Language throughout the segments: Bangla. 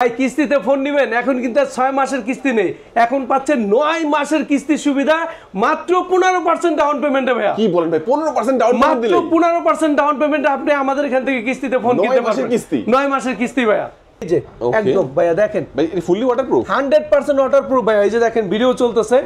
ভাই কিস্তিতে ফোন নেবেন এখন কিন্তু 6 মাসের কিস্তি নেই, এখন পাচ্ছেন 9 মাসের কিস্তির সুবিধা মাত্র 15% ডাউন পেমেন্টে। ভাইয়া কি বলেন ভাই, 15% ডাউন পেমেন্ট দিলে মাত্র 15% ডাউন পেমেন্টে আপনি আমাদের এখান থেকে কিস্তিতে ফোন কিনতে পারবেন। 9 মাসের কিস্তি ভাইয়া, এই যে একদম ভাইয়া দেখেন ভাই ফুললি ওয়াটারপ্রুফ, 100% ওয়াটারপ্রুফ ভাইয়া। এই যে দেখেন ভিডিও চলতেছে,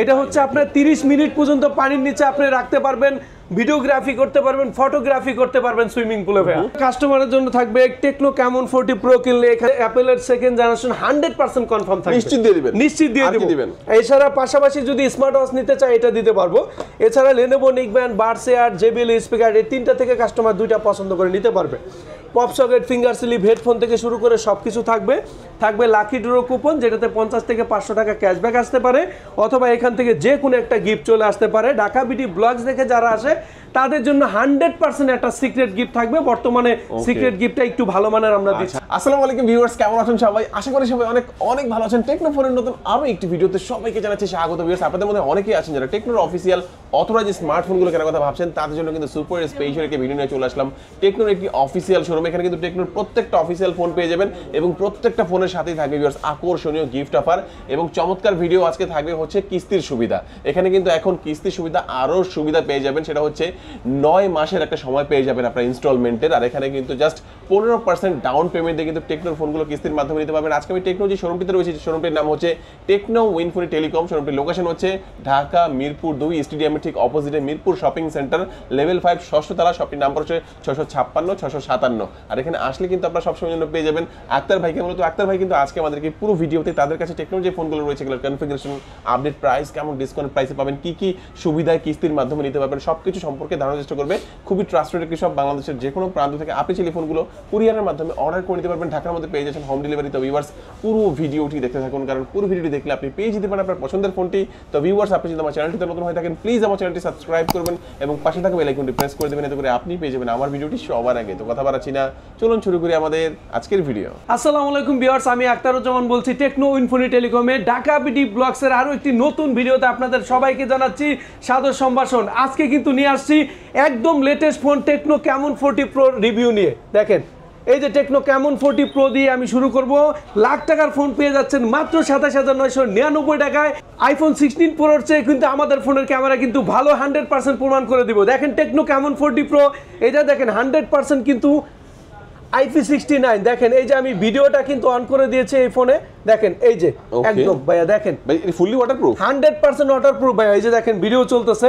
এটা হচ্ছে আপনার 30 মিনিট পর্যন্ত পানির নিচে আপনি রাখতে পারবেন, ভিডিওগ্রাফি করতে পারবেন, ফটোগ্রাফি করতে পারবেন সুইমিং পুলে। ভাইয়া কাস্টমারের জন্য থাকবে টেকনো ক্যামন 40 প্রো কিনলে এখানে অ্যাপেলের সেকেন্ড জেনারেশন 100% কনফার্ম থাকবে, নিশ্চিত দিয়ে দিবেন, নিশ্চিত দিয়ে দিবেন। এছাড়া পাশাপাশি যদি স্মার্ট ওয়াচ নিতে চাই এটা দিতে পারবো। এছাড়া Lenovo neckband, buds air, JBL speaker এই তিনটা থেকে কাস্টমার দুইটা পছন্দ করে নিতে পারবে। Pop socket, finger slip, headphone থেকে শুরু করে সবকিছু থাকবে। থাকবে লাকি ড্র কুপন যেটাতে 50 থেকে 500 টাকা ক্যাশব্যাক আসতে পারে, অথবা এখান থেকে যে কোনো একটা গিফট চলে আসতে পারে। ঢাকা বিডি ব্লগস দেখে যারা আসে তাদের জন্য 100% একটা সিক্রেট গিফট থাকবে। বর্তমানে সিক্রেট গিফটটা একটু ভালো মানের আমরা দিচ্ছি। আসসালামু আলাইকুম ভিউয়ার্স, কেমন আছেন সবাই? আশা করি সবাই অনেক অনেক ভালো আছেন। টেকনো ফোনের নতুন আরো একটি ভিডিওতে সবাইকে জানাচ্ছি স্বাগত। ভিউয়ার্স, আপনাদের মধ্যে অনেকেই আছেন যারা টেকনোর অফিসিয়াল অথরাইজ স্মার্টফোনগুলো কেনার কথা ভাবছেন, তাদের জন্য কিন্তু সুপার স্পেশাল একটি ভিডিও নিয়ে চলে আসলাম। টেকনোর একটি অফিসিয়াল শোরুম, এখানে কিন্তু টেকনোর প্রত্যেকটা অফিসিয়াল ফোন পেয়ে যাবেন এবং প্রত্যেকটা ফোনের সাথেই থাকবে ভিউয়ার্স আকর্ষণীয় গিফট অফার এবং চমৎকার ভিডিও। আজকে থাকবে হচ্ছে কিস্তির সুবিধা। এখানে কিন্তু এখন কিস্তির সুবিধা আরো সুবিধা পেয়ে যাবেন, সেটা হচ্ছে 9 মাসের একটা সময় পেয়ে যাবেন আপনার ইনস্টলমেন্টের। আর এখানে কিন্তু জাস্ট 15% ডাউন পেমেন্ট দিয়ে কিন্তু টেকনোর ফোনগুলো কিস্তির মাধ্যমে নিতে পারবেন। আজকে আমি টেকনো যে শোরুমটিতে রয়েছে, শোরুমটির নাম হচ্ছে টেকনো উইনফুনি টেলিকম। শোরুমটির লোকেশন হচ্ছে ঢাকা মিরপুর 2 স্টেডিয়ামের ঠিক অপোজিটে মিরপুর শপিং সেন্টার, লেভেল 5 ষষ্ঠ তলা। শপটির নাম্বার হচ্ছে 656 657। আর এখানে আসলে কিন্তু আপনারা সবসময় জন্য পেয়ে যাবেন আক্তার ভাইকে। মূলত আক্তার ভাই কিন্তু আজকে আমাদেরকে পুরো ভিডিওতে তাদের কাছে টেকনোর যে ফোনগুলো রয়েছে এগুলোর কনফিগারেশন, আপডেট, প্রাইস, কেমন ডিসকাউন্ট প্রাইসে পাবেন, কি কি সুবিধায় কিস্তির মাধ্যমে নিতে পারবেন, সবকিছু সম্পর্কে ধারণার চেষ্টা করবে। খুবই ট্রাস্টেড একটি সব, বাংলাদেশের যে কোনো প্রান্ত থেকে আপনি টেলিফোনগুলো কুরিয়ারের মাধ্যমে অর্ডার করে নিতে পারবেন। ঢাকার মধ্যে পেয়ে যাচ্ছেন হোম ডেলিভারি। তো ভিউয়ার্স পুরো ভিডিওটি দেখতে থাকুন, কারণ পুরো ভিডিওটি দেখলে আপনি পেয়ে যেতে পারেন আপনার পছন্দের ফোনটি। তো ভিউয়ার্স, আপনি যদি আমার চ্যানেলটিতে নতুন হয়ে থাকেন প্লিজ আমার চ্যানেলটি সাবস্ক্রাইব করবেন এবং পাশে থাকা বেল আইকনটি প্রেস করে দেবেন, এতে করে আপনি পেয়ে যাবেন আমার ভিডিওটি সবার আগে। তো কথা বাড়াচ্ছি না, চলুন শুরু করি আমাদের আজকের ভিডিও। আসসালামু আলাইকুম ভিউয়ার্স, আমি আক্তারুজ্জামান বলছি টেকনো উইনফুনি টেলিকমে ঢাকা বিডি ব্লগসের আরো একটি নতুন ভিডিওতে আপনাদের সবাইকে জানাচ্ছি সাদর সম্ভাষণ। আজকে কিন্তু নিয়ে আসছি একদম latest phone techno Camon 40 pro review নিয়ে। দেখেন এই যে টেকনো ক্যামন 40 প্রো দিয়ে আমি শুরু করব। লাখ টাকার ফোন পেয়ে যাচ্ছেন মাত্র 27,999 টাকায়। আইফোন 16 প্রোর চেয়ে কিন্তু আমাদের ফোনের ক্যামেরা কিন্তু ভালো 100% প্রমাণ করে দিব। দেখেন টেকনো ক্যামন 40 প্রো, এটা দেখেন 100% কিন্তু IP69। দেখেন এই যে আমি ভিডিওটা কিন্তু অন করে দিয়েছি এই ফোনে, দেখেন এই যে একদম ভাইয়া দেখেন ভাই ফুললি ওয়াটারপ্রুফ, 100% ওয়াটারপ্রুফ ভাইয়া। এই যে দেখেন ভিডিও চলতেছে,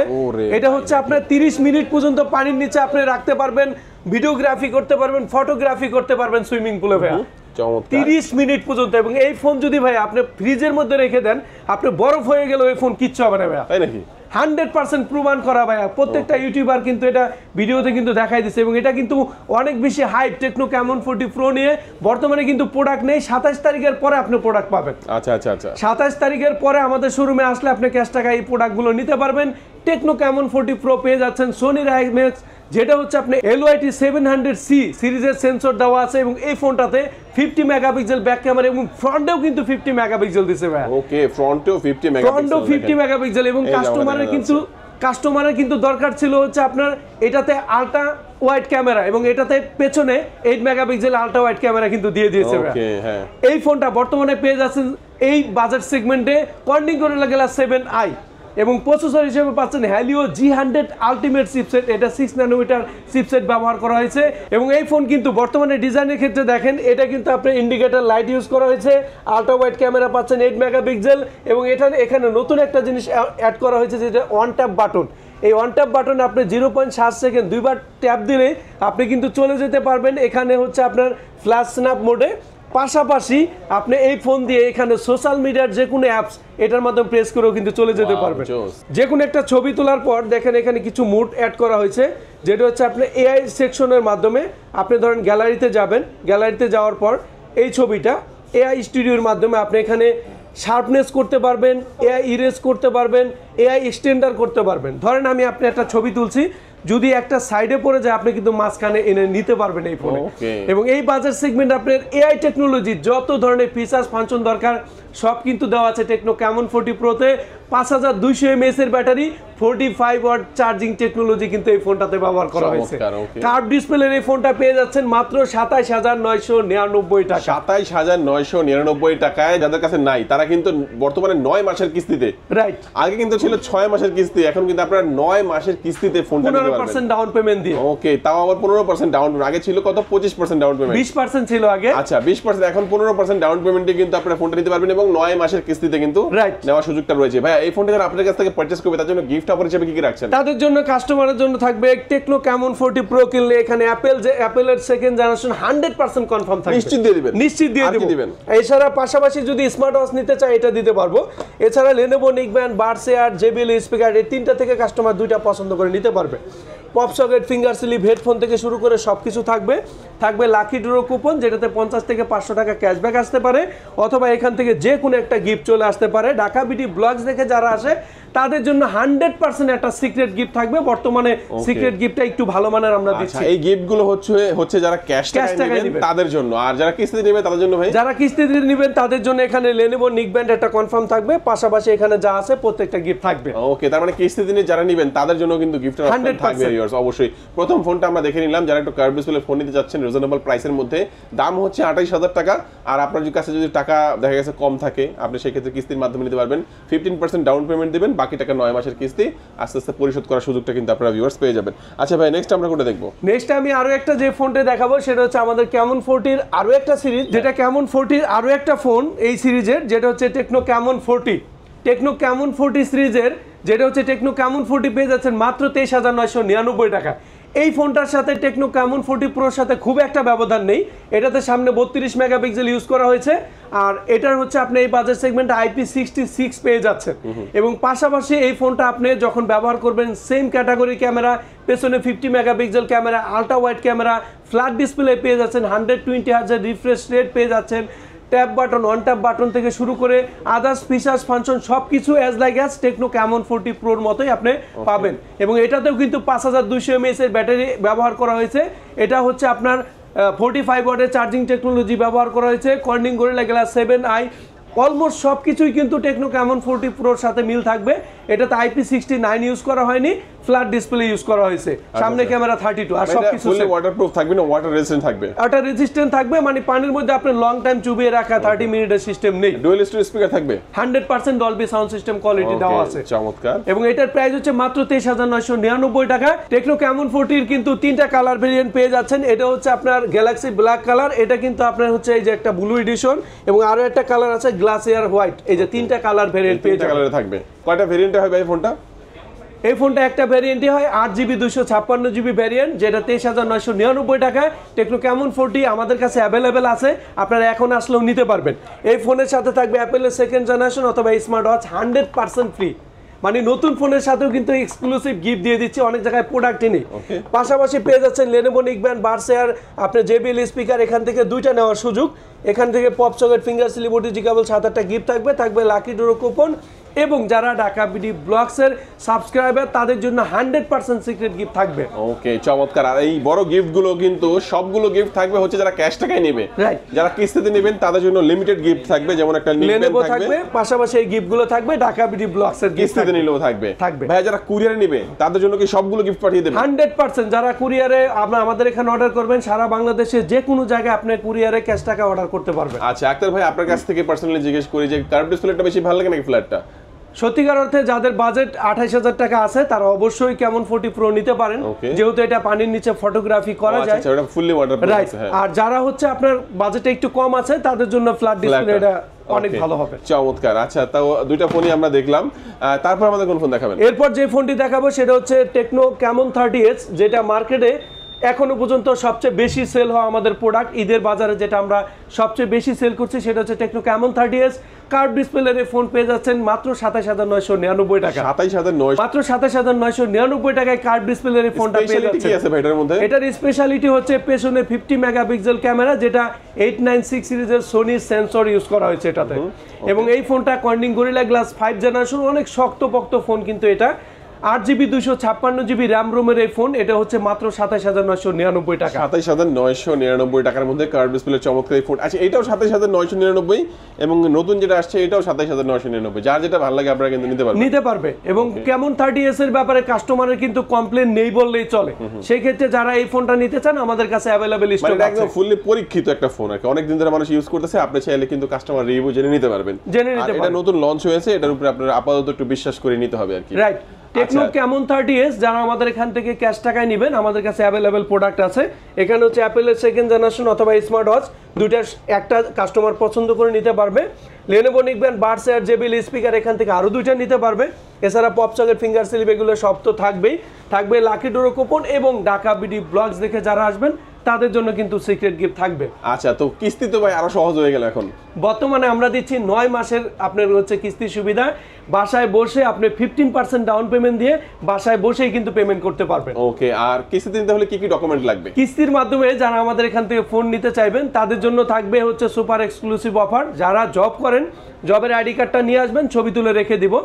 এটা হচ্ছে আপনার 30 মিনিট পর্যন্ত পানির নিচে আপনি রাখতে পারবেন, ভিডিওগ্রাফি করতে পারবেন, ফটোগ্রাফি করতে পারবেন সুইমিং পুলে ভাইয়া 30 মিনিট পর্যন্ত। এবং এই ফোন যদি ভাই আপনি ফ্রিজের মধ্যে রেখে দেন, আপনি বরফ হয়ে গেল এই ফোন কিচ্ছু হবে না ভাইয়া, তাই নাকি? 100% প্রমাণ করা ভাইয়া। প্রত্যেকটা ইউটিউবার কিন্তু এটা ভিডিওতে কিন্তু দেখাই দিচ্ছে এবং এটা কিন্তু অনেক বেশি হাইপ টেকনো ক্যামন 40 প্রো নিয়ে। বর্তমানে কিন্তু প্রোডাক্ট নেই, 27 তারিখের পরে আপনি প্রোডাক্ট পাবেন। আচ্ছা আচ্ছা আচ্ছা, 27 তারিখের পরে আমাদের শোরুমে আসলে আপনি ক্যাশ টাকায় এই প্রোডাক্টগুলো নিতে পারবেন। টেকনো ক্যামন 40 প্রো পেয়ে যাচ্ছেন সোনির আইম্যাক্স, যেটা হচ্ছে আপনি LYT 700C সিরিজের সেন্সর দেওয়া আছে এবং এই ফোনটাতে 50 মেগাপিক্সেল ব্যাক ক্যামেরা এবং ফ্রন্টেও কিন্তু 50 মেগাপিক্সেল দিছে ভাই। ওকে, ফ্রন্টেও 50 মেগাপিক্সেল এবং কাস্টমারের কিন্তু দরকার ছিল হচ্ছে আপনার এটাতে আলট্রা ওয়াইড ক্যামেরা এবং এটাতে পেছনে 8 মেগাপিক্সেল আলট্রা ওয়াইড ক্যামেরা কিন্তু দিয়ে দিয়েছে ভাই। এই ফোনটা বর্তমানে পেয়ে যাচ্ছেন এই বাজেট সেগমেন্টে কর্নিং গরিলা গ্লাস 7i এবং প্রসেসর হিসেবে পাচ্ছেন হ্যালিও G100 আলটিমেট চিপসেট। এটা 6 ন্যানোমিটার চিপসেট ব্যবহার করা হয়েছে এবং এই ফোন কিন্তু বর্তমানে ডিজাইনের ক্ষেত্রে দেখেন এটা কিন্তু আপনি ইন্ডিকেটর লাইট ইউজ করা হয়েছে, আলট্রা ওয়াইড ক্যামেরা পাচ্ছেন 8 মেগাপিক্সেল এবং এখানে নতুন একটা জিনিস অ্যাড করা হয়েছে যেটা ওয়ান ট্যাপ বাটন। এই ওয়ান ট্যাপ বাটনে আপনি 0.7 সেকেন্ড দুইবার ট্যাপ দিলে আপনি কিন্তু চলে যেতে পারবেন এখানে হচ্ছে আপনার ফ্ল্যাশ স্ন্যাপ মোডে। পাশাপাশি আপনি এই ফোন দিয়ে এখানে সোশ্যাল মিডিয়ার যে কোনো অ্যাপস এটার মাধ্যমে প্রেস করেও কিন্তু চলে যেতে পারবেন। যে কোনো একটা ছবি তোলার পর দেখেন এখানে কিছু মুড অ্যাড করা হয়েছে, যেটা হচ্ছে আপনি AI সেকশনের মাধ্যমে আপনি ধরেন গ্যালারিতে যাবেন, গ্যালারিতে যাওয়ার পর এই ছবিটা AI স্টুডিওর মাধ্যমে আপনি এখানে শার্পনেস করতে পারবেন, AI ইরেজ করতে পারবেন, AI এক্সটেন্ডার করতে পারবেন। ধরেন আমি আপনি একটা ছবি তুলছি, যদি একটা সাইডে পড়ে যায় আপনি কিন্তু মাঝখানে এনে নিতে পারবেন এই ফোনে। এবং এই বাজার সেগমেন্ট আপনার AI টেকনোলজি যত ধরনের ফিচার্স ফাংশন দরকার সব কিন্তু দেওয়া আছে টেকনো ক্যামন 40 প্রোতে। 5200 mAh এর ব্যাটারি, 45 ওয়াট চার্জিং টেকনোলজি কিন্তু এই ফোনটাতে ব্যবহার করা হয়েছে। চমৎকার, okay। কার্ভ ডিসপ্লের এই ফোনটা পেয়ে যাচ্ছেন মাত্র 27999 টাকা। 27999 টাকায়। যাদের কাছে নাই তারা কিন্তু বর্তমানে 9 মাসের কিস্তিতে, রাইট, আগে কিন্তু ছিল 6 মাসের কিস্তি, এখন কিন্তু আপনারা 9 মাসের কিস্তিতে ফোনটা নিতে পারবেন 15% ডাউন পেমেন্ট দিয়ে। ওকে, তাও আবার 15% ডাউন পেমেন্ট। আগে ছিল কত? 25% ডাউন পেমেন্ট। 20% ছিল আগে। আচ্ছা 20%, এখন 15% ডাউন পেমেন্টে কিন্তু আপনারা ফোনটা নিতে পারবেন এবং 9 মাসের কিস্তিতে কিন্তু নেওয়ার সুযোগটা রয়েছে। ভাই এই ফোনটা যারা আপনাদের কাছ থেকে পারচেজ করবে তার জন্য গিফট অফার হিসেবে কি কি রাখছেন? তাদের জন্য, কাস্টমারের জন্য থাকবে টেকনো ক্যামন 40 প্রো কিনলে এখানে অ্যাপেলের সেকেন্ড জেনারেশন 100% কনফার্ম থাকবে। নিশ্চিত দিয়ে দিবেন? নিশ্চিত দিয়ে আর কি দিবেন? এছাড়া পাশাপাশি যদি স্মার্ট ওয়াচ নিতে চায় এটা দিতে পারবো। এছাড়া Lenovo neckband, buds air, JBL speaker, এই তিনটা থেকে কাস্টমার দুইটা পছন্দ করে নিতে পারবে। Pop socket, finger slip, headphone থেকে শুরু করে সবকিছু থাকবে। থাকবে লাকি ড্র কুপন, যেটাতে 50 থেকে 500 টাকা ক্যাশব্যাক আসতে পারে, অথবা এখান থেকে যে কোনো একটা গিফট চলে আসতে পারে। ঢাকা বিডি ব্লগস দেখে যারা আসে তাদের জন্য 100% একটা সিক্রেট গিফট থাকবে। বর্তমানে সিক্রেট গিফটটা একটু ভালো মানের আমরা দিচ্ছি। এই গিফটগুলো হচ্ছে যারা ক্যাশ টাকায় নেবেন তাদের জন্য, আর যারা কিস্তিতে নেবেন তাদের জন্য। ভাই যারা কিস্তিতে নেবেন তাদের জন্য এখানে লেনোভো নিকব্যান্ড একটা কনফার্ম থাকবে, পাশাপাশি এখানে যা আছে প্রত্যেকটা গিফট থাকবে। ওকে, তার মানে কিস্তিতে নিয়ে যারা নেবেন তাদের জন্য কিন্তু গিফটের অপশন থাকবে। অবশ্যই প্রথম ফোনটা আমরা দেখে নিলাম, যারা একটু কার্ভ ডিসপ্লে ফোন নিতে যাচ্ছেন রিজনেবল প্রাইসের মধ্যে, দাম হচ্ছে 28000 টাকা। আর আপনার কাছে যদি টাকা দেখা গেছে কম থাকে, আপনি সেক্ষেত্রে কিস্তির মাধ্যমে নিতে পারবেন। 15% ডাউন পেমেন্ট দিবেন, বাকি টাকা 9 মাসের কিস্তি আস্তে আস্তে পরিশোধ করার সুযোগটা কিন্তু আপনারা ভিউয়ার্স পেয়ে যাবেন। আচ্ছা ভাই, নেক্সট আমরা কোনটা দেখবো? নেক্সট আমি আরো একটা যে ফোনটা দেখাবো সেটা হচ্ছে আমাদের ক্যামন 40 আরো একটা সিরিজ, যেটা ক্যামন 40 আরো একটা ফোন এই সিরিজের, যেটা হচ্ছে টেকনো ক্যামন 40। টেকনো ক্যামন 40 সিরিজের যেটা হচ্ছে টেকনো ক্যামন 40 পেয়ে যাচ্ছেন মাত্র 23999 টাকা। এই ফোনটার সাথে টেকনো ক্যামন 40 প্রোর সাথে খুব একটা ব্যবধান নেই। এটাতে সামনে 32 মেগাপিক্সেল ইউজ করা হয়েছে, আর এটার হচ্ছে আপনি এই বাজেট সেগমেন্টে IP66 পেয়ে যাচ্ছেন। এবং পাশাপাশি এই ফোনটা আপনি যখন ব্যবহার করবেন, সেম ক্যাটাগরি ক্যামেরা, পেছনে 50 megapixel camera, ultra wide camera, flat display পেয়ে যাচ্ছেন, 120 হার্টজের রিফ্রেশ রেট পেয়ে যাচ্ছেন, tap button, one tap button থেকে শুরু করে আদার্স ফিচার্স ফাংশন সবকিছু as like as techno Camon 40 প্রোর মতোই আপনি পাবেন। এবং এটাতেও কিন্তু 5200 mAh এর ব্যাটারি ব্যবহার করা হয়েছে। এটা হচ্ছে আপনার 45 ওয়াটের চার্জিং টেকনোলজি ব্যবহার করা হয়েছে। Corning gorilla glass 7i, almost সবকিছুই কিন্তু টেকনো ক্যামন 40 প্রোর সাথে মিল থাকবে। এটাতে IP69 ইউজ করা হয়নি, ফ্ল্যাট ডিসপ্লে ইউজ করা হয়েছে, সামনে ক্যামেরা 32, আর সবকিছু ফুলি ওয়াটারপ্রুফ থাকবে না, ওয়াটার রেজিস্ট্যান্ট থাকবে। এটা রেজিস্ট্যান্ট থাকবে, মানে পানির মধ্যে আপনি লং টাইম চুবিয়ে রাখা 30 মিনিটের সিস্টেম নেই। ডুয়াল স্টোরেজ স্পিকার থাকবে, 100% ডলবি সাউন্ড সিস্টেম কোয়ালিটি দেওয়া আছে। চমৎকার। এবং এটার প্রাইস হচ্ছে মাত্র 23999 টাকা। টেকনো ক্যামন 40 এর কিন্তু তিনটা কালার ভেরিয়েন্ট পেয়ে যাচ্ছেন। এটা হচ্ছে আপনার গ্যালাক্সি ব্ল্যাক কালার, এটা কিন্তু আপনার হচ্ছে এই যে একটা ব্লু এডিশন, এবং আরো একটা কালার আছে গ্লাস এয়ার হোয়াইট। এই যে তিনটা কালার ভেরিয়েন্ট পেয়ে যাবেন। কালারে থাকবে। কয়টা ভেরিয়েন্টে হবে এই ফোনটা? এই ফোনটা একটা ভ্যারিয়েন্টই হয় 8GB 256GB ভ্যারিয়েন্ট, যেটা 23999 টাকায়। টেকনো ক্যামন 40 আমাদের কাছে অ্যাভেলেবেল আছে, আপনারা এখন আসলেও নিতে পারবেন। এই ফোনের সাথে থাকবে অ্যাপেলের সেকেন্ড জেনারেশন অথবা স্মার্ট ওয়াচ 100% ফ্রি। মানে নতুন ফোনের সাথেও কিন্তু এক্সক্লুসিভ গিফট দিয়ে দিচ্ছি, অনেক জায়গায় প্রোডাক্টই নেই। পাশাপাশি পেয়ে যাচ্ছেন লেনোভো নিকব্যান্ড, বাডস এয়ার, আপনার জেবিএল স্পিকার, এখান থেকে দুইটা নেওয়ার সুযোগ। এখান থেকে pop socket, finger slip, OTG cable, 7-8টা গিফট থাকবে। থাকবে লাকি ড্র কুপন, এবং যারা ঢাকা বিডি ব্লগসের সাবস্ক্রাইবার তাদের জন্য 100% সিক্রেট গিফট থাকবে। ওকে, চমৎকার। আর এই বড় গিফটগুলো কিন্তু সবগুলো গিফট থাকবে হচ্ছে যারা ক্যাশ টাকায় নেবে, যারা কিস্তিতে নেবেন তাদের জন্য লিমিটেড গিফট থাকবে, যেমন একটা লেনোভো থাকবে, পাশাপাশি এই গিফটগুলো থাকবে ঢাকা বিডি ব্লগসের কিস্তিতে নিলেও থাকবে। ভাই যারা কুরিয়ারে নেবে তাদের জন্য কি সবগুলো গিফট পাঠিয়ে দেবেন? 100%। যারা কুরিয়ারে আমাদের এখানে অর্ডার করবেন, সারা বাংলাদেশে যে কোনো জায়গায় আপনি কুরিয়ারে ক্যাশ টাকা অর্ডার করতে পারবেন। আচ্ছা আক্তার ভাই, আপনার কাছ থেকে পার্সোনালি জিজ্ঞেস করি যে কার্ভ ডিসপ্লেটা বেশি ভালো লাগে নাকি ফ্ল্যাটটা? সত্যিকার অর্থে যাদের বাজেট 28000 টাকা আছে তারা অবশ্যই ক্যামন 40 প্রো নিতে পারেন, যেহেতু এটা পানির নিচে ফটোগ্রাফি করা যায়। আচ্ছা, এটা ফুললি ওয়াটারপ্রুফ আছে। আর যারা হচ্ছে আপনার বাজেটে একটু কম আছে তাদের জন্য ফ্ল্যাট ডিসপ্লে এটা অনেক ভালো হবে। চমৎকার। আচ্ছা, তাও দুইটা ফোনই আমরা দেখলাম, তারপর আমাদের কোন ফোন দেখাবেন? এরপর যে ফোনটি দেখাবো সেটা হচ্ছে টেকনো ক্যামন 30s, যেটা মার্কেটে এখনো পর্যন্ত সবচেয়ে বেশি সেল হওয়া আমাদের প্রোডাক্ট। ঈদের বাজারে যেটা আমরা সবচেয়ে বেশি সেল করছি সেটা হচ্ছে টেকনো ক্যামন 30s। কার্ভ ডিসপ্লের ফোন পেয়ে যাচ্ছেন মাত্র 27999 টাকা। 27900, মাত্র 27999 টাকায় কার্ভ ডিসপ্লের ফোনটা পেয়ে যাচ্ছেন। কি আছে ভাই এটার মধ্যে? এটার স্পেশালিটি হচ্ছে পেছনে 50 মেগাপিক্সেল ক্যামেরা, যেটা 896 সিরিজের সোনি সেন্সর ইউজ করা হয়েছে এটাতে। এবং এই ফোনটা কর্নিং গরিলা গ্লাস 5 জেনারেশন, অনেক শক্তপোক্ত ফোন কিন্তু এটা। 8GB 256GB র্যাম রোমের এই ফোন, এটা হচ্ছে মাত্র 27999 টাকা। 27999 টাকার মধ্যে কার্ভ ডিসপ্লে চমৎকার এই ফোন। আচ্ছা এটাও 27999 এবং নতুন যেটা আসছে এটাও 27999, যার যেটা ভালো লাগে আপনারা কিন্তু নিতে পারবে এবং কেমন 30s এর ব্যাপারে কাস্টমারের কিন্তু কমপ্লেন নেই বললেই চলে। সেই ক্ষেত্রে যারা এই ফোনটা নিতে চান আমাদের কাছে अवेलेबल স্টক আছে। একদম ফুললি পরীক্ষিত একটা ফোন আর কি, অনেক দিন ধরে মানুষ ইউজ করতেছে, আপনি চাইলে কিন্তু কাস্টমার রিভিউ জেনে নিতে পারবেন। এটা নতুন লঞ্চ হয়েছে, এটার উপরে আপনারা আপাতত একটু বিশ্বাস করে নিতে হবে আর কি। রাইট। টেকনো কেমন 30s যারা আমাদের এখান থেকে ক্যাশ টাকায় নেবেন আমাদের কাছে अवेलेबल প্রোডাক্ট আছে। এখানে হচ্ছে অ্যাপেলের সেকেন্ড জেনারেশন অথবা স্মার্ট ওয়াচ, দুইটার একটা কাস্টমার পছন্দ করে নিতে পারবে। Lenovo neckband buds air JBL speaker এখান থেকে আরো দুইটা নিতে পারবে। এছাড়া পপ সকেট ফিঙ্গার স্লিপ এগুলো সব তো থাকবেই, থাকবে লাকি ডোরো কুপন এবং ঢাকা বিডি ব্লগস দেখে যারা আসবেন তাদের জন্য কিন্তু সিক্রেট গিফট থাকবে। আচ্ছা তো কিস্তি তো ভাই আরো সহজ হয়ে গেল এখন। বর্তমানে আমরা দিচ্ছি 9 মাসের আপনার হচ্ছে কিস্তির সুবিধা। বাসায় বসে আপনি 15% ডাউন পেমেন্ট দিয়ে বাসায় বসেই কিন্তু পেমেন্ট করতে পারবেন। ওকে, আর কিস্তি দিতে হলে কি কি ডকুমেন্ট লাগবে? কিস্তির মাধ্যমে যারা আমাদের এখান থেকে ফোন নিতে চাইবেন তাদের জন্য থাকবে হচ্ছে সুপার এক্সক্লুসিভ অফার। যারা জব করেন জবের আইডি কার্ডটা নিয়ে আসবেন, ছবি তুলে রেখে দিব।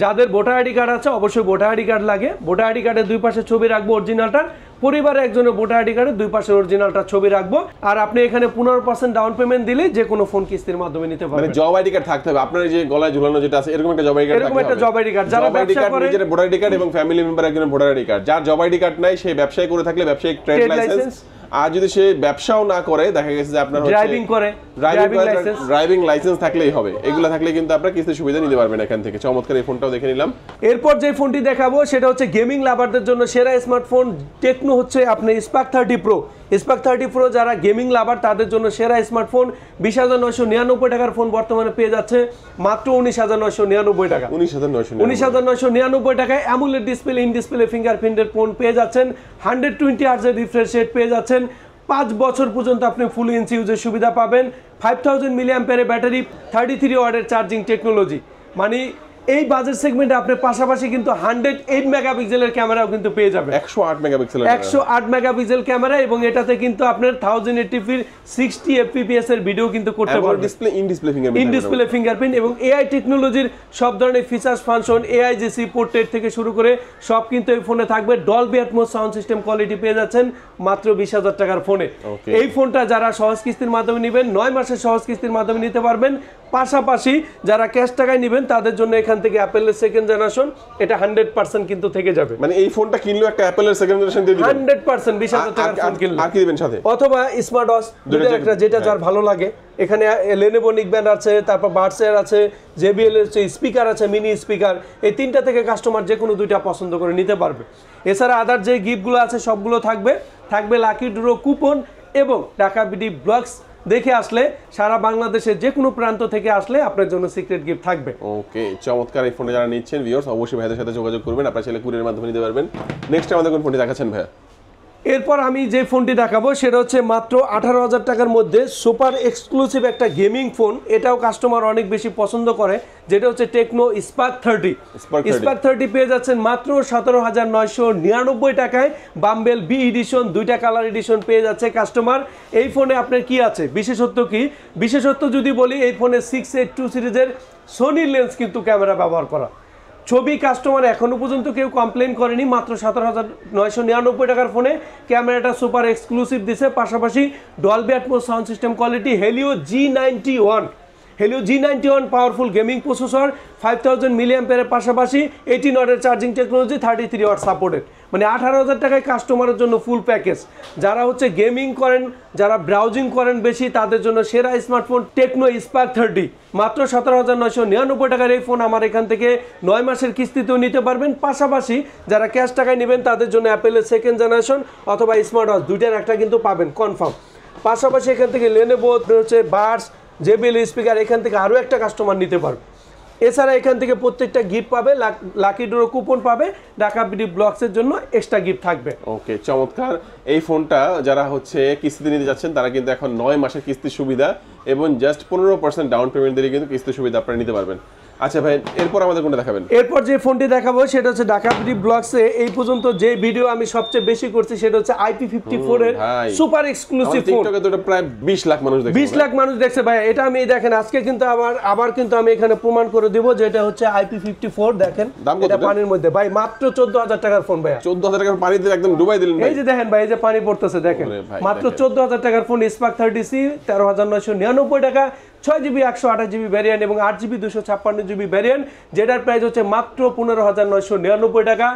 যাদের ভোটার আইডি কার্ড আছে অবশ্যই ভোটার আইডি কার্ড লাগে, ভোটার আইডি কার্ডের দুই পাশে ছবি রাখবো অরিজিনালটার, পরিবারে একজনের ভোটার আইডি কার্ডের দুই পাশে অরিজিনালটা ছবি রাখবো। আর আপনি এখানে 15% ডাউন পেমেন্ট দিলে যে কোনো ফোন কিস্তির মাধ্যমে নিতে পারবেন। মানে জব আইডি কার্ড থাকতে হবে আপনার, যে গলায় ঝুলানো যেটা আছে এরকম একটা জব আইডি কার্ড থাকতে হবে। এরকম একটা জব আইডি কার্ড, যারা ব্যবসা করে নিজের ভোটার আইডি কার্ড এবং ফ্যামিলি মেম্বার একজনের ভোটার আইডি কার্ড। যার জব আইডি কার্ড নাই সেই ব্যবসায় করে থাকলে ব্যবসায়িক ট্রেড লাইসেন্স, আর যদি সে ব্যবসাও না করে দেখা গেছে যে আপনার ড্রাইভিং করে ড্রাইভিং লাইসেন্স থাকলেই হবে। এগুলো থাকলে কিন্তু আপনারা কিস্তির সুবিধা নিতে পারবেন এখান থেকে। চমৎকার এই ফোনটাও দেখে নিলাম। এরপর যে ফোনটি দেখাবো সেটা হচ্ছে গেমিং লাভারদের জন্য সেরা স্মার্টফোন। টেকনো হচ্ছে আপনি স্পার্ক 30 প্রো। স্পার্ক 30 প্রো যারা গেমিং লাভার তাদের জন্য সেরা স্মার্টফোন। 20,999 টাকার ফোন বর্তমানে পেয়ে যাচ্ছে মাত্র 19,999 টাকা। 19,999 টাকায় অ্যামোলেড ডিসপ্লে, ইন ডিসপ্লে ফিঙ্গারপ্রিন্টের ফোন পেয়ে যাচ্ছেন। 120 হার্টজের রিফ্রেশ রেট পেয়ে যাচ্ছেন। 5 বছর পর্যন্ত আপনি ফুল ইঞ্চি ইউজের সুবিধা পাবেন। 5000 মিলিঅ্যাম্পিয়ারের ব্যাটারি, 33 ওয়াটের চার্জিং টেকনোলজি। মানে এই বাজেট সেগমেন্টে আপনি পাশাপাশি কিন্তু 108 মেগাপিক্সেলের ক্যামেরাও কিন্তু পেয়ে যাবেন। 108 মেগাপিক্সেল ক্যামেরা এবং এটাতে কিন্তু আপনার 1080p 60 fps এর ভিডিও কিন্তু করতে পারবেন। ডিসপ্লে ইন ডিসপ্লে ফিঙ্গারপ্রিন্ট এবং এআই টেকনোলজির সব ধরনের ফিচার্স ফাংশন, এআইজিসি পোর্ট্রেট থেকে শুরু করে সব কিন্তু এই ফোনে থাকবে। Dolby atoms sound system quality পেয়ে যাচ্ছেন মাত্র 20,000 টাকার ফোনে। এই ফোনটা যারা সহজ কিস্তির মাধ্যমে নেবেন 9 মাসের সহজ কিস্তির মাধ্যমে নিতে পারবেন। পাশাপাশি যারা ক্যাশ টাকায় নেবেন তাদের জন্য এখান থেকে অ্যাপেলের সেকেন্ড জেনারেশন, এটা 100% কিন্তু থেকে যাবে। মানে এই ফোনটা কিনলে একটা অ্যাপেলের সেকেন্ড জেনারেশন দিয়ে দিবেন 100%। 20,000 টাকার ফোন কিনলে আর কি দিবেন সাথে? অথবা স্মার্ট ওয়াচ, দুটো একটা যেটা যার ভালো লাগে। এখানে লেনোভো নিকবেন আছে, তারপর বাডস এয়ার আছে, জেবিএল এর স্পিকার আছে, মিনি স্পিকার। এই তিনটা থেকে কাস্টমার যে কোনো দুইটা পছন্দ করে নিতে পারবে। এছাড়া আদার যে গিফটগুলো আছে সবগুলো থাকবে লাকি ড্র কুপন এবং ঢাকা বিডি ব্লগস দেখে আসলে সারা বাংলাদেশের যে কোনো প্রান্ত থেকে আসলে আপনার জন্য সিক্রেট গিফট থাকবে। ওকে, চমৎকার। এই ফোনটা যারা নিচ্ছেন ভিউয়ার্স অবশ্যই ভাইদের সাথে যোগাযোগ করবেন, আপনারা চাইলে কুরিয়ারের মাধ্যমে নিতে পারবেন। নেক্সট আমাদের কোন ফোনটি দেখাচ্ছেন ভাইয়া? এরপর আমি যে ফোনটি দেখাবো সেটা হচ্ছে মাত্র 18,000 টাকার মধ্যে সুপার এক্সক্লুসিভ একটা গেমিং ফোন। এটাও কাস্টমার অনেক বেশি পছন্দ করে, যেটা হচ্ছে টেকনো স্পার্ক 30। স্পার্ক 30 পেয়ে যাচ্ছেন মাত্র 17,999 টাকায়। বাম্বেল বি এডিশন, দুইটা কালার এডিশন পেয়ে যাচ্ছে কাস্টমার। এই ফোনে আপনার কি আছে বিশেষত্ব? বিশেষত্ব যদি বলি, এই ফোনে 682 সিরিজের সোনি লেন্স কিন্তু ক্যামেরা ব্যবহার করা। ছবি কাস্টমার এখনো পর্যন্ত কেউ কমপ্লেন করেনি। মাত্র 17,999 টাকার ফোনে ক্যামেরাটা সুপার এক্সক্লুসিভ দিছে। পাশাপাশি Dolby atoms sound system quality, Helio G91 powerful gaming processor, 5000 মিলিঅ্যাম্পিয়ারের পাশাপাশি 18 ওয়াটের চার্জিং টেকনোলজি, 33 ওয়াট সাপোর্টেড। মানে 18,000 টাকায় কাস্টমারের জন্য ফুল প্যাকেজ। যারা হচ্ছে গেমিং করেন, যারা ব্রাউজিং করেন বেশি, তাদের জন্য সেরা স্মার্টফোন টেকনো স্পার্ক 30। মাত্র 17,999 টাকার এই ফোন আমার এখান থেকে 9 মাসের কিস্তিতেও নিতে পারবেন। পাশাপাশি যারা ক্যাশ টাকায় নেবেন তাদের জন্য অ্যাপেলের সেকেন্ড জেনারেশন অথবা স্মার্ট ওয়াচ দুইটার একটা কিন্তু পাবেন কনফার্ম। পাশাপাশি এখান থেকে লেনোভো হচ্ছে বাডস, জেবিএল স্পিকার, এখান থেকে আরও একটা কাস্টমার নিতে পারবে। এছাড়া এখান থেকে প্রত্যেকটা গিফট পাবে, লাকি ড্র কুপন পাবে, ঢাকা বিডি ব্লগসের জন্য এক্সট্রা গিফট থাকবে। ওকে, চমৎকার। এই ফোনটা যারা হচ্ছে কিস্তিতে নিতে যাচ্ছেন তারা কিন্তু এখন 9 মাসের কিস্তির সুবিধা এবং জাস্ট 15% ডাউন পেমেন্ট দিয়ে কিন্তু কিস্তির সুবিধা আপনারা নিতে পারবেন। আচ্ছা ভাই, এরপর আমাদের কোনটা দেখাবেন? এরপর যে ফোনটি দেখাবো সেটা হচ্ছে ঢাকা বিডি ব্লগসে এই পর্যন্ত যে ভিডিও আমি সবচেয়ে বেশি করছি সেটা হচ্ছে IP54 এর সুপার এক্সক্লুসিভ ফোন। টিকটকে তো এটা প্রায় 20 লাখ মানুষ দেখছে। 20 লাখ মানুষ দেখছে ভাই। এটা আমি দেখেন আজকে কিন্তু আবার কিন্তু আমি এখানে প্রমাণ করে দিব যে এটা হচ্ছে IP54। দেখেন এটা পানির মধ্যে ভাই, মাত্র 14000 টাকার ফোন ভাই। 14000 টাকার পানিতে একদম ডুবাই দিলেন ভাই। এই যে দেখেন ভাই, এই যে পানি পড়তেছে দেখেন, মাত্র 14000 টাকার ফোন স্পার্ক 30C 13999 টাকা, 6GB 128GB ভ্যারিয়েন্ট এবং 8GB 256GB ভ্যারিয়েন্ট, যেটার প্রাইস হচ্ছে মাত্র 15999 টাকা।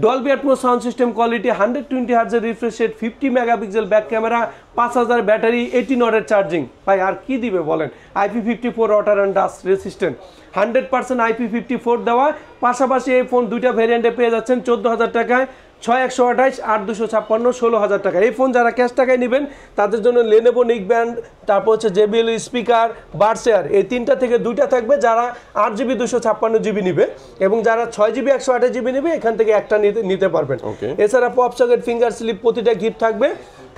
Dolby atoms sound system quality, 120 Hz refresh rate, 50 megapixel back camera, 5000 battery, 18 ওয়াটের চার্জিং। ভাই আর কি দিবে বলেন? IP54 water and dust resistant, 100% IP54 দেওয়া। পাশাপাশি এই ফোন দুইটা ভ্যারিয়েন্টে পেয়ে যাচ্ছেন 14000 টাকায়, 6128, 8256, 16000 টাকা। এই ফোন যারা ক্যাশ টাকায় নেবেন তাদের জন্য লেনোভো নিকব্যান্ড, তারপর হচ্ছে JBL স্পিকার, বাডস এয়ার, এই তিনটা থেকে দুইটা থাকবে যারা 8GB 256GB নিবে, এবং যারা 6GB 128GB নিবে এখান থেকে একটা নিতে পারবেন। এছাড়া পপ সকেট, ফিঙ্গার স্লিপ প্রতিটা গিফট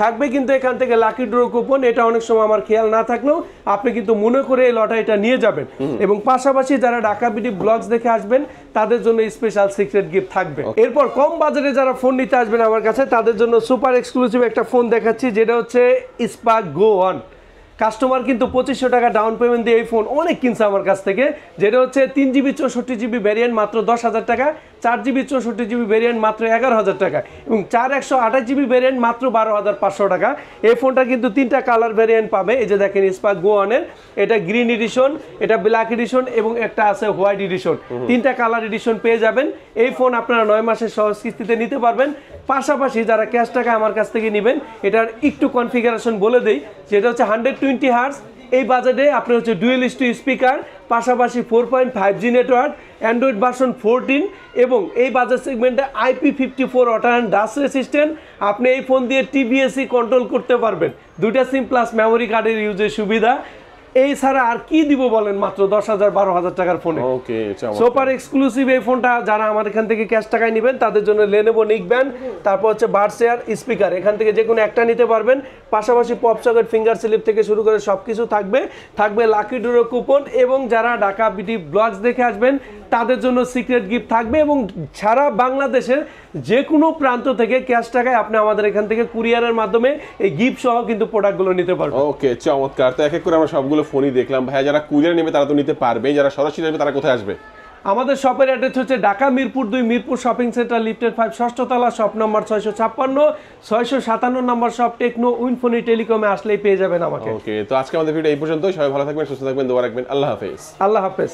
থাকবে কিন্তু এখান থেকে লাকি ড্র কুপন। এটা অনেক সময় আমার খেয়াল না থাকলেও আপনি কিন্তু মনে করে এই লটারিটা নিয়ে যাবেন। এবং পাশাপাশি যারা ঢাকা বিডি ব্লগস দেখে আসবেন তাদের জন্য স্পেশাল সিক্রেট গিফট থাকবে। এরপর কম বাজেটে যারা ফোন নিতে আসবেন আমার কাছে তাদের জন্য সুপার এক্সক্লুসিভ একটা ফোন দেখাচ্ছি, যেটা হচ্ছে স্পার্ক গো 1। কাস্টমার কিন্তু 2500 টাকা ডাউন পেমেন্ট দিয়ে এই ফোন অনেক কিনছে আমার কাছ থেকে, যেটা হচ্ছে 3GB 64GB ভ্যারিয়েন্ট মাত্র 10000 টাকা, 4GB 64GB ভ্যারিয়েন্ট মাত্র 11000 টাকা, এবং 4128GB ভ্যারিয়েন্ট মাত্র 12500 টাকা। এই ফোনটা কিন্তু তিনটা কালার ভ্যারিয়েন্ট পাবে। এই যে দেখেন স্পার্ক গো 1 এর, এটা গ্রিন এডিশন, এটা ব্ল্যাক এডিশন এবং একটা আছে হোয়াইট এডিশন, তিনটা কালার এডিশন পেয়ে যাবেন। এই ফোন আপনারা 9 মাসের সহজ কিস্তিতে নিতে পারবেন। পাশাপাশি যারা ক্যাশ টাকা আমার কাছ থেকে নেবেন, এটার একটু কনফিগারেশন বলে দেই, যেটা হচ্ছে 120 Hz। এই বাজেটে আপনি হচ্ছে ডুয়েল স্পিকার, পাশাপাশি 4.5G নেটওয়ার্ক, অ্যান্ড্রয়েড ভার্সন 14, এবং এই বাজেট সেগমেন্টে IP54 water and dust resistant. আপনি এই ফোন দিয়ে TBSC কন্ট্রোল করতে পারবেন, 2টা সিম প্লাস মেমোরি কার্ডের ইউজের সুবিধা। এই ছাড়া আর কি দিব বলেন মাত্র 10000 12000 টাকার ফোনে। সুপার এক্সক্লুসিভ এই ফোনটা যারা আমার এখান থেকে ক্যাশ টাকায় নেবেন তাদের জন্য লেনোভো নিকব্যান্ড, তারপর হচ্ছে বাডস এয়ার স্পিকার, এখান থেকে যে কোনো একটা নিতে পারবেন। পাশাপাশি পপ সকেট, ফিঙ্গার স্লিপ থেকে শুরু করে সবকিছু থাকবে লাকি ড্র কুপন, এবং যারা ঢাকা বিডি ব্লগস দেখে আসবেন তাদের জন্য সিক্রেট গিফট থাকবে। এবং সারা বাংলাদেশের যে কোনো প্রান্ত থেকে ক্যাশ টাকায় আপনি আমাদের এখান থেকে কুরিয়ারের মাধ্যমে এই গিফট সহ কিন্তু প্রোডাক্টগুলো নিতে পারবেন। ওকে, চমৎকার। তো এক এক করে আমরা সবগুলো ফোনই দেখলাম। ভাই যারা কুরিয়ার নেবে তারা তো নিতে পারবে, যারা সরাসরি নেবে তারা কোথায় আসবে? আমাদের শপের অ্যাড্রেস হচ্ছে Dhaka Mirpur 2 Mirpur shopping centre, lifted 5 ষষ্ঠ তলা, শপ নম্বর 656, 657 নম্বর শপ টেকনো উইনফোনি টেলিকমে আসলেই পেয়ে যাবেন আমাকে। ওকে, তো আজকে আমাদের ভিডিও এই পর্যন্তই। সবাই ভালো থাকবেন, সুস্থ থাকবেন, দোয়া রাখবেন। আল্লাহ হাফেজ। আল্লাহ হাফেজ।